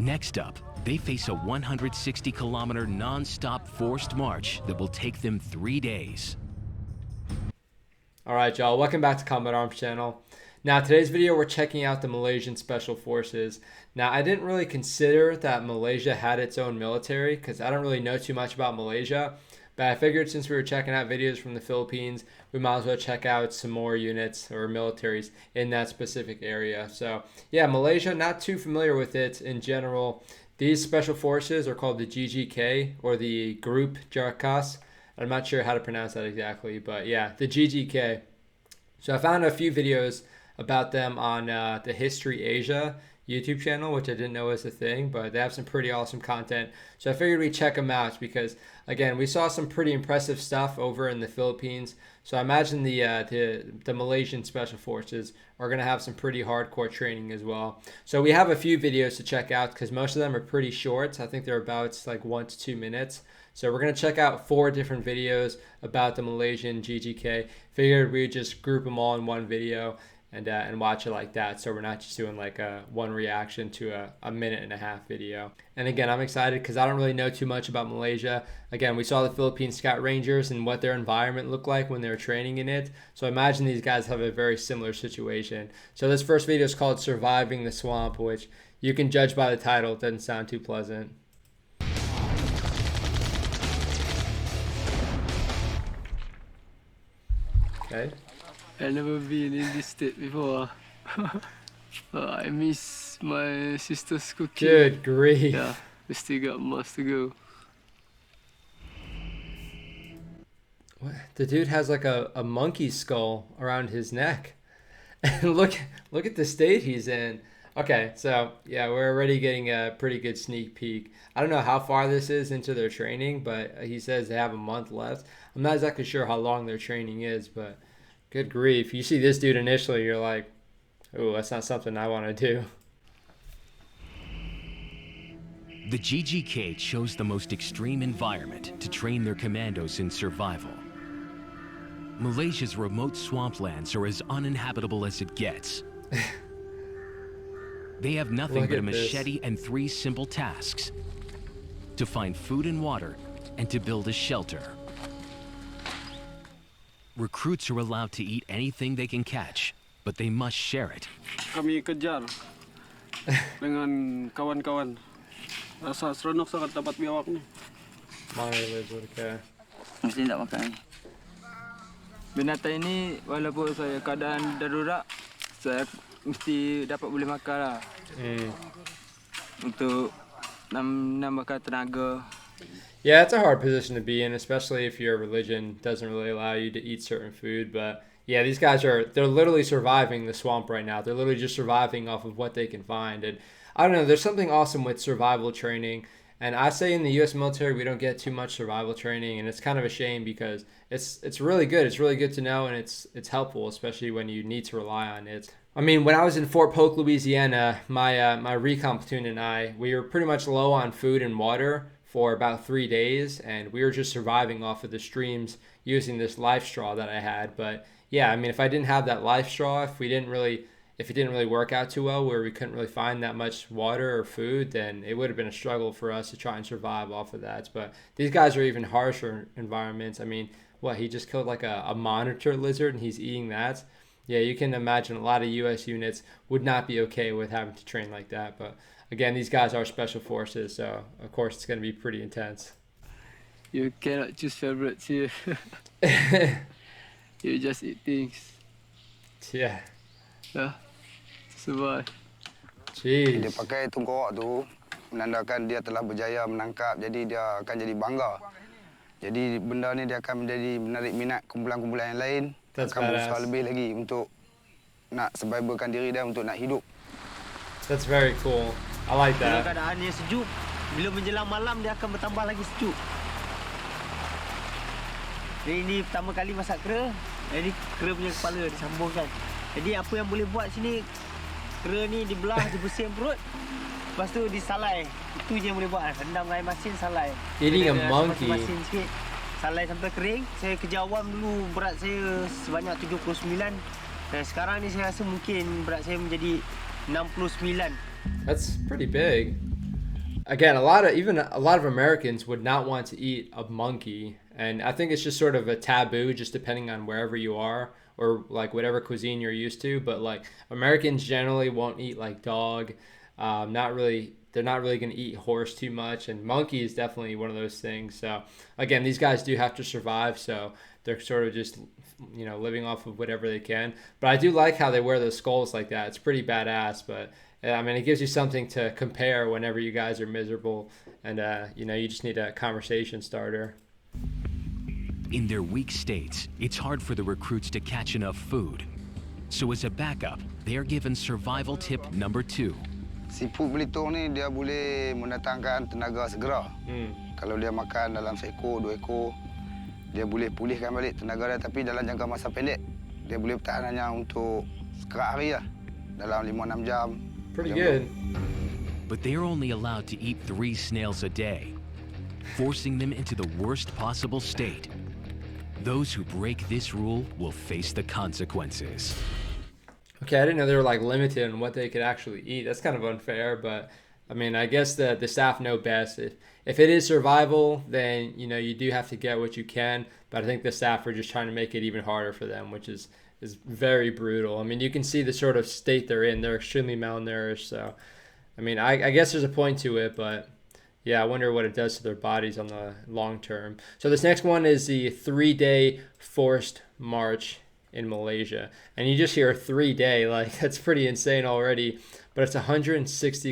Next up, they face a 160-kilometer non-stop forced march that will take them 3 days. All right, y'all, welcome back to Combat Arms channel. Now, today's video, we're checking out the Malaysian Special Forces. Now, I didn't really consider that Malaysia had its own military because I don't really know too much about Malaysia. But I figured since we were checking out videos from the Philippines, we might as well check out some more units or militaries in that specific area. So, yeah, Malaysia, not too familiar with it in general. These special forces are called the GGK, or the Grup Gerak Khas. I'm not sure how to pronounce that exactly, but yeah, the GGK. So I found a few videos about them on the History Asia YouTube channel, which I didn't know was a thing, but they have some pretty awesome content. So I figured we'd check them out because, again, we saw some pretty impressive stuff over in the Philippines. So I imagine the Malaysian Special Forces are going to have some pretty hardcore training as well. So we have a few videos to check out because most of them are pretty short. I think they're about like 1 to 2 minutes. So we're going to check out 4 different videos about the Malaysian GGK. Figured we'd just group them all in one video and watch it like that, so we're not just doing like one reaction to a 1.5-minute video. And again, I'm excited because I don't really know too much about Malaysia. Again, we saw the Philippine Scout Rangers and what their environment looked like when they were training in it, so I imagine these guys have a very similar situation. So this first video is called Surviving the Swamp, which you can judge by the title. It doesn't sound too pleasant. Okay. I've never been in this state before. I miss my sister's cooking. Good grief. Yeah, we still got months to go. What? The dude has like a monkey skull around his neck. And look at the state he's in. Okay, so yeah, we're already getting a pretty good sneak peek. I don't know how far this is into their training, but he says they have a month left. I'm not exactly sure how long their training is, but good grief. You see this dude initially, you're like, oh, that's not something I want to do. The GGK chose the most extreme environment to train their commandos in survival. Malaysia's remote swamplands are as uninhabitable as it gets. They have nothing but a machete and 3 simple tasks: to find food and water and to build a shelter. Recruits are allowed to eat anything they can catch, but they must share it. Kami kejar dengan kawan-kawan. Rasa seronok sangat dapat biawak ni. Mesti tak makan. Binatang ini walaupun saya keadaan darurat, saya mesti dapat boleh makan lah. Untuk nambahkan tenaga. Yeah, it's a hard position to be in, especially if your religion doesn't really allow you to eat certain food. But yeah, these guys they're literally surviving the swamp right now. They're literally just surviving off of what they can find. And I don't know, there's something awesome with survival training. And I say in the U.S. military, we don't get too much survival training, and it's kind of a shame because it's really good. It's really good to know, and it's helpful, especially when you need to rely on it. I mean, when I was in Fort Polk, Louisiana, my recon platoon and we were pretty much low on food and water for about 3 days, and we were just surviving off of the streams using this life straw that I had. But yeah, I mean, if I didn't have that life straw, if it didn't really work out too well, where we couldn't really find that much water or food, then it would have been a struggle for us to try and survive off of that. But these guys are even harsher environments. I mean, what, he just killed like a monitor lizard and he's eating that? Yeah, you can imagine a lot of U.S. units would not be okay with having to train like that. But again, these guys are special forces, so of course it's going to be pretty intense. You cannot choose favorites here. You just eat things. Yeah. Yeah. Survive. Jeez. Dia pakai tungkok tu menandakan dia telah berjaya menangkap, jadi dia akan jadi bangga. Jadi benda ni dia akan menjadi menarik minat kumpulan-kumpulan yang lain. Akan berusaha lebih lagi untuk nak survivalkan diri dia, untuk nak hidup. That's very cool. I like that. Bila keadaannya sejuk, bila menjelang malam dia akan bertambah lagi sejuk. Jadi ini pertama kali masak kera. Jadi kera punya kepala disambungkan. Jadi apa yang boleh buat sini, kera ni dibelah, dibersihin perut. Lepas tu disalai. Itu je yang boleh buat. Rendam air masin, salai. Eating a monkey. Masin sikit. Salai sampai kering. Saya kerja awam dulu, berat saya sebanyak 79. Dan sekarang ni saya rasa mungkin berat saya menjadi 69. That's pretty big. again, a lot of Americans would not want to eat a monkey, and I think it's just sort of a taboo, just depending on wherever you are or like whatever cuisine you're used to. But like Americans generally won't eat like dog. Not really. They're not really going to eat horse too much, and monkey is definitely one of those things. So again, these guys do have to survive, so they're sort of just, you know, living off of whatever they can. But I do like how they wear those skulls like that. It's pretty badass. But I mean, it gives you something to compare whenever you guys are miserable, and you know, you just need a conversation starter. In their weak states, it's hard for the recruits to catch enough food. So as a backup, they are given survival tip number 2. Siput belitung ni dia boleh mendatangkan tenaga segera. Kalau dia makan dalam seekor, 2 ekor, dia boleh pulihkan balik tenaga dia, tapi dalam jangka masa pendek dia boleh bertahan hanya untuk sekerat hari lah, dalam 5-6 jam. Pretty good. But they're only allowed to eat 3 snails a day, forcing them into the worst possible state. Those who break this rule will face the consequences. Okay, I didn't know they were like limited on what they could actually eat. That's kind of unfair, but I mean, I guess the staff know best. If it is survival, then you know you do have to get what you can. But I think the staff are just trying to make it even harder for them, which is very brutal. I mean, you can see the sort of state they're in. They're extremely malnourished. So, I mean, I guess there's a point to it, but yeah, I wonder what it does to their bodies on the long term. So this next one is the 3-day forced march in Malaysia, and you just hear 3-day, like that's pretty insane already, but it's 160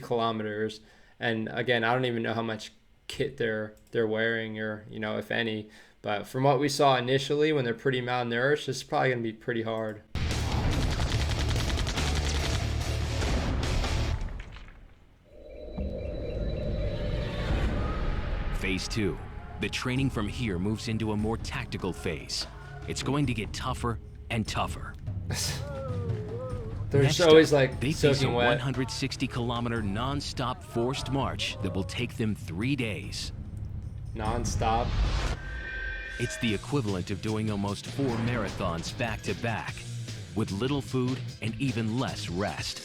kilometers, and again, I don't even know how much kit they're wearing, or you know, if any, but from what we saw initially, when they're pretty malnourished, it's probably going to be pretty hard. Phase 2. The training from here moves into a more tactical phase. It's going to get tougher and tougher. They're Next just always up, like they face a soaking wet. 160-kilometer non-stop forced march that will take them 3 days. Non-stop. It's the equivalent of doing almost 4 marathons back to back, with little food and even less rest.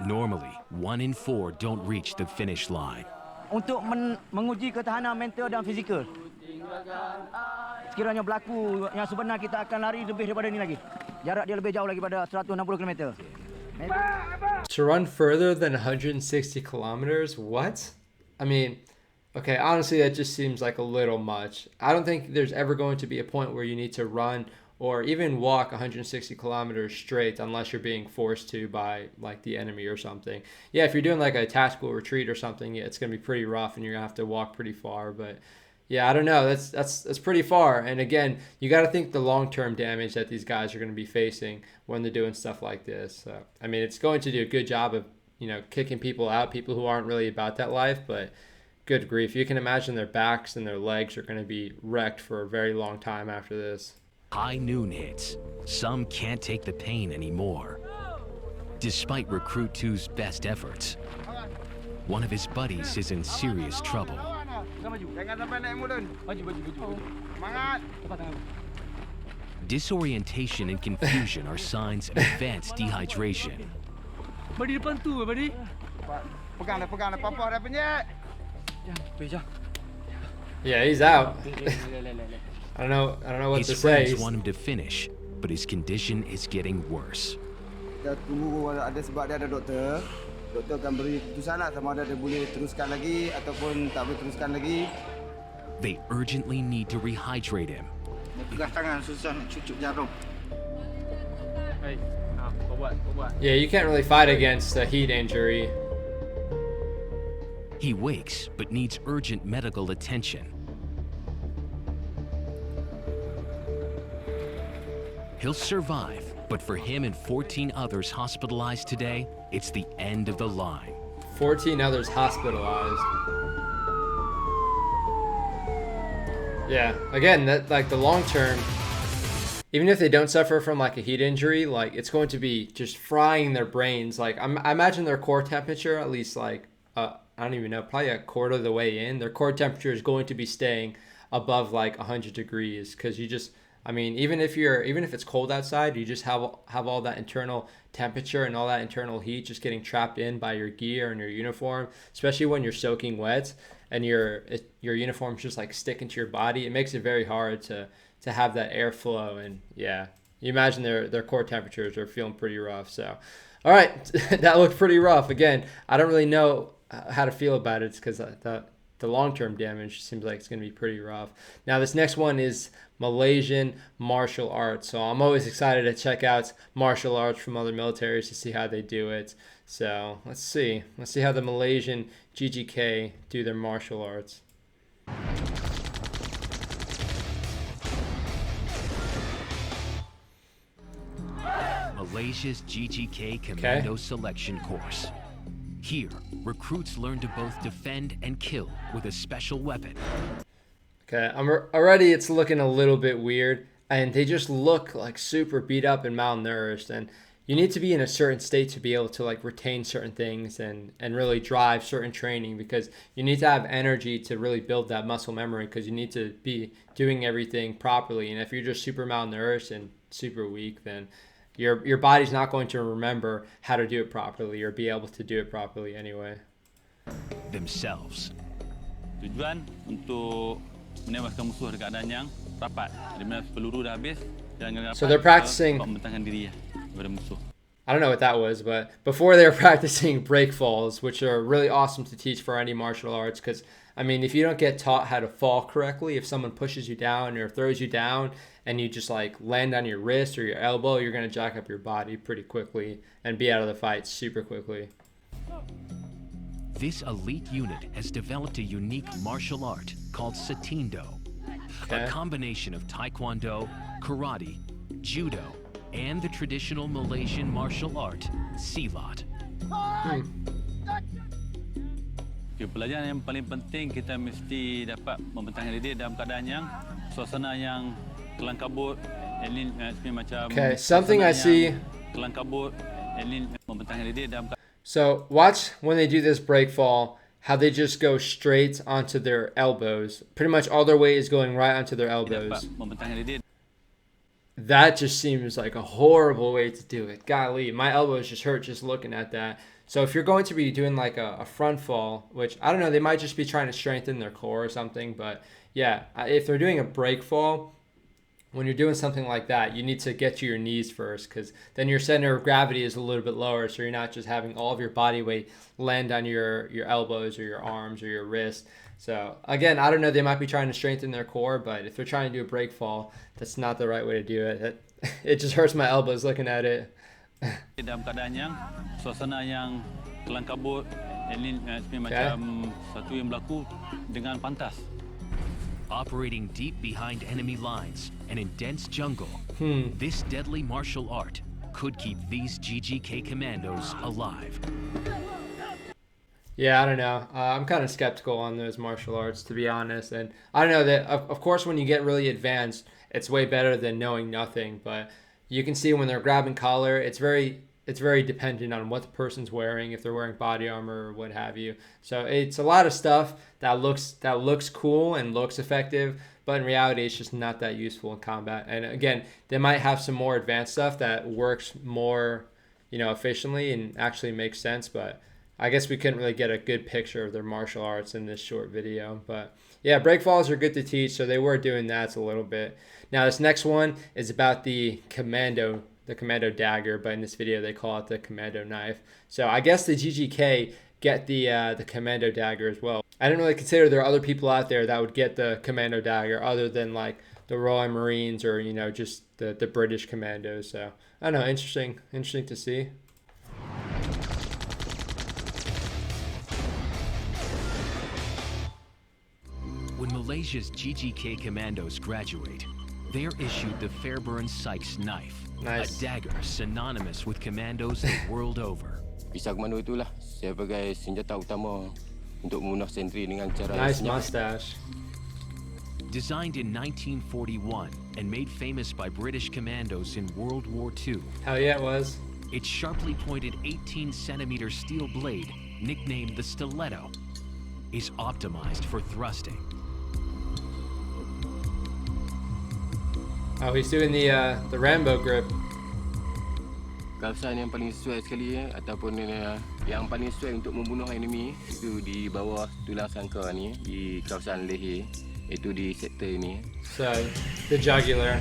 Normally, 1 in 4 don't reach the finish line. Untuk menguji ketahanan mental dan fizikal. Sekiranya berlaku yang sebenar, kita akan lari lebih daripada ini lagi. Jarak dia lebih jauh lagi pada 160 km. To run further than 160 kilometers? What? I mean, okay, honestly, that just seems like a little much. I don't think there's ever going to be a point where you need to run or even walk 160 kilometers straight unless you're being forced to by like the enemy or something. Yeah, if you're doing like a tactical retreat or something, yeah, it's going to be pretty rough and you're going to have to walk pretty far. But yeah, I don't know. That's pretty far. And again, you got to think the long-term damage that these guys are going to be facing when they're doing stuff like this. So, I mean, it's going to do a good job of, you know, kicking people out, people who aren't really about that life. But good grief, you can imagine their backs and their legs are going to be wrecked for a very long time after this. High noon hits. Some can't take the pain anymore. Despite Recruit 2's best efforts, one of his buddies is in serious trouble. Disorientation and confusion are signs of advanced dehydration. Badi depan tu, Badi. Pegang dah papa dah penyek. Yeah, he's out. I don't know what His to say. friends want him to finish, but his condition is getting worse. Kita tunggu ada sebab dia ada doktor. Doktor akan beri keputusan lah sama ada dia boleh teruskan lagi ataupun tak boleh teruskan lagi. They urgently need to rehydrate him. Pegang tangan susah nak cucuk jarum. Yeah, you can't really fight against a heat injury. He wakes, but needs urgent medical attention. He'll survive, but for him and 14 others hospitalized today, it's the end of the line. 14 others hospitalized. Yeah, again, that like the long term, even if they don't suffer from like a heat injury, like it's going to be just frying their brains. Like I imagine their core temperature, at least like I don't even know, probably a quarter of the way in, their core temperature is going to be staying above like 100 degrees because you just, I mean, even if it's cold outside, you just have all that internal temperature and all that internal heat just getting trapped in by your gear and your uniform, especially when you're soaking wet and your uniform's just like sticking to your body. It makes it very hard to have that airflow. And yeah, you imagine their core temperatures are feeling pretty rough. So, all right, that looked pretty rough. Again, I don't really know how to feel about it because the long-term damage seems like it's going to be pretty rough. Now, this next one is Malaysian martial arts. So I'm always excited to check out martial arts from other militaries to see how they do it. So let's see how the Malaysian GGK do their martial arts. Malaysia's GGK Commando Selection Course. Here, recruits learn to both defend and kill with a special weapon. Okay, already it's looking a little bit weird, and they just look like super beat up and malnourished, and you need to be in a certain state to be able to like retain certain things and really drive certain training, because you need to have energy to really build that muscle memory, because you need to be doing everything properly. And if you're just super malnourished and super weak, then your body's not going to remember how to do it properly or be able to do it properly anyway. Themselves. Tujuan untuk menewaskan musuh dekat keadaan yang rapat. Di mana peluru dah habis, jangan rapat. So they're practicing. Membentangkan diri kepada musuh. I don't know what that was, but before they were practicing break falls, which are really awesome to teach for any martial arts, because I mean, if you don't get taught how to fall correctly, if someone pushes you down or throws you down and you just like land on your wrist or your elbow, you're going to jack up your body pretty quickly and be out of the fight super quickly. This elite unit has developed a unique martial art called Satindo, a combination of taekwondo, karate, judo, and the traditional Malaysian martial art, silat. Pelajaran yang paling penting, kita mesti dapat membentangkan diri dalam keadaan yang suasana yang kelam kabut. Okay, something I see. Kelam kabut, membentangkan diri dalam. So watch when they do this break fall, how they just go straight onto their elbows. Pretty much all their weight is going right onto their elbows. That just seems like a horrible way to do it. Golly, my elbows just hurt just looking at that. So if you're going to be doing like a front fall, which I don't know, they might just be trying to strengthen their core or something. But yeah, if they're doing a break fall, when you're doing something like that, you need to get to your knees first, because then your center of gravity is a little bit lower, so you're not just having all of your body weight land on your elbows or your arms or your wrist. So again, I don't know, they might be trying to strengthen their core, but if they're trying to do a break fall, that's not the right way to do it. It just hurts my elbows looking at it. Dalam keadaan yang suasana yang kelam kabut, ini macam satu yang berlaku dengan pantas. Operating deep behind enemy lines and in dense jungle, this deadly martial art could keep these GGK commandos alive. Yeah, I don't know. I'm kind of skeptical on those martial arts, to be honest. And I don't know that, of course, when you get really advanced, it's way better than knowing nothing. But you can see when they're grabbing collar, it's very dependent on what the person's wearing, if they're wearing body armor or what have you. So it's a lot of stuff that looks cool and looks effective, but in reality, it's just not that useful in combat. And again, they might have some more advanced stuff that works more, efficiently and actually makes sense. But I guess we couldn't really get a good picture of their martial arts in this short video. But yeah, break falls are good to teach, so they were doing that a little bit. Now this next one is about the Commando dagger, but in this video they call it the Commando knife. So I guess the GGK get the Commando dagger as well. I didn't really consider there are other people out there that would get the Commando dagger other than like the Royal Marines or just the British Commandos. So I don't know, interesting to see. When Malaysia's GGK commandos graduate, they are issued the Fairburn Sykes knife, a dagger synonymous with commandos the world over. Pisau komando itulah sebagai senjata utama untuk membunuh sentri dengan cara nice mustache. Designed in 1941 and made famous by British commandos in World War II. Hell yeah, it was. Its sharply pointed 18-centimeter steel blade, nicknamed the Stiletto, is optimized for thrusting. Oh, he's doing the Rambo grip. Kawasan yang paling sesuai sekali ataupun yang paling sesuai untuk membunuh enemy itu di bawah tulang sangka ni, di kawasan leher, itu di sektor ini. So, the jugular.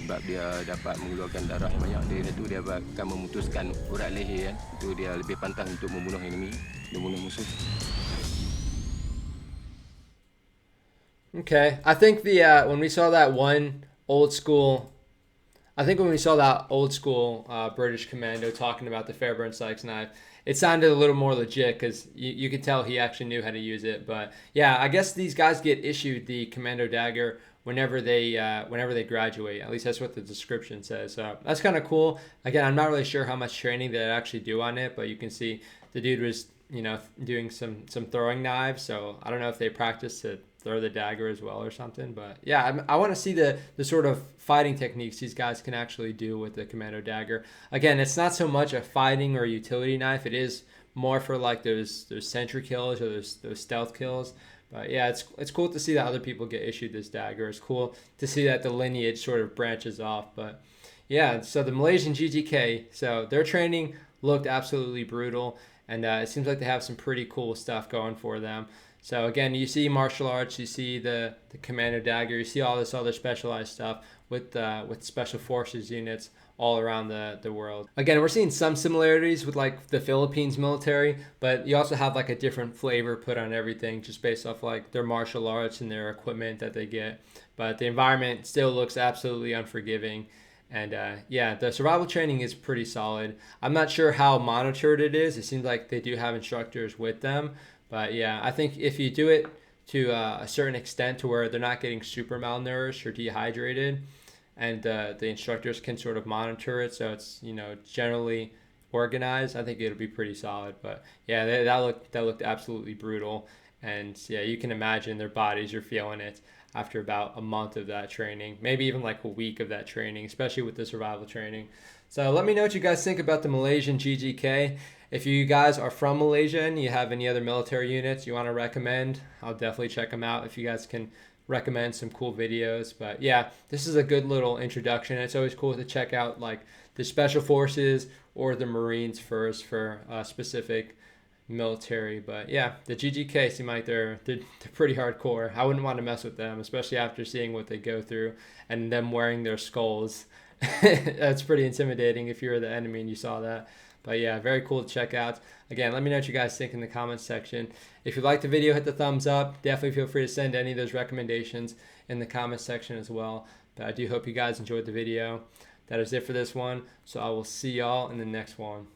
Sebab dia dapat mengeluarkan darah yang banyak, dia akan memutuskan urat leher, itu dia lebih pantas untuk membunuh enemy, membunuh musuh. Okay, I think when we saw that old school British commando talking about the Fairbairn Sykes knife, it sounded a little more legit because you could tell he actually knew how to use it. But yeah, I guess these guys get issued the Commando dagger whenever they graduate. At least that's what the description says. So that's kind of cool. Again, I'm not really sure how much training they actually do on it, but you can see the dude was doing some throwing knives. So I don't know if they practiced to throw the dagger as well or something, but yeah, I want to see the sort of fighting techniques these guys can actually do with the Commando dagger. Again, it's not so much a fighting or utility knife. It is more for like those sentry kills or those stealth kills. But yeah, it's cool to see that other people get issued this dagger. It's cool to see that the lineage sort of branches off. But yeah, so the Malaysian GGK, so their training looked absolutely brutal, and it seems like they have some pretty cool stuff going for them. So again, you see martial arts, you see the Commando dagger, you see all this other specialized stuff with special forces units all around the world. Again, we're seeing some similarities with like the Philippines military, but you also have like a different flavor put on everything just based off like their martial arts and their equipment that they get. But the environment still looks absolutely unforgiving. And yeah, the survival training is pretty solid. I'm not sure how monitored it is. It seems like they do have instructors with them. But yeah, I think if you do it to a certain extent to where they're not getting super malnourished or dehydrated, and the instructors can sort of monitor it, so it's generally organized, I think it'll be pretty solid. But yeah, that looked absolutely brutal, and yeah, you can imagine their bodies are feeling it after about a month of that training, maybe even like a week of that training, especially with the survival training. So let me know what you guys think about the Malaysian GGK. If you guys are from Malaysia and you have any other military units you want to recommend, I'll definitely check them out if you guys can recommend some cool videos. But yeah, this is a good little introduction. It's always cool to check out like the special forces or the Marines first for specific military. But yeah, the GGK seem like they're pretty hardcore. I wouldn't want to mess with them, especially after seeing what they go through and them wearing their skulls. That's pretty intimidating if you're the enemy and you saw that. But yeah, very cool to check out. Again, let me know what you guys think in the comments section. If you liked the video, hit the thumbs up. Definitely feel free to send any of those recommendations in the comments section as well. But I do hope you guys enjoyed the video. That is it for this one. So I will see y'all in the next one.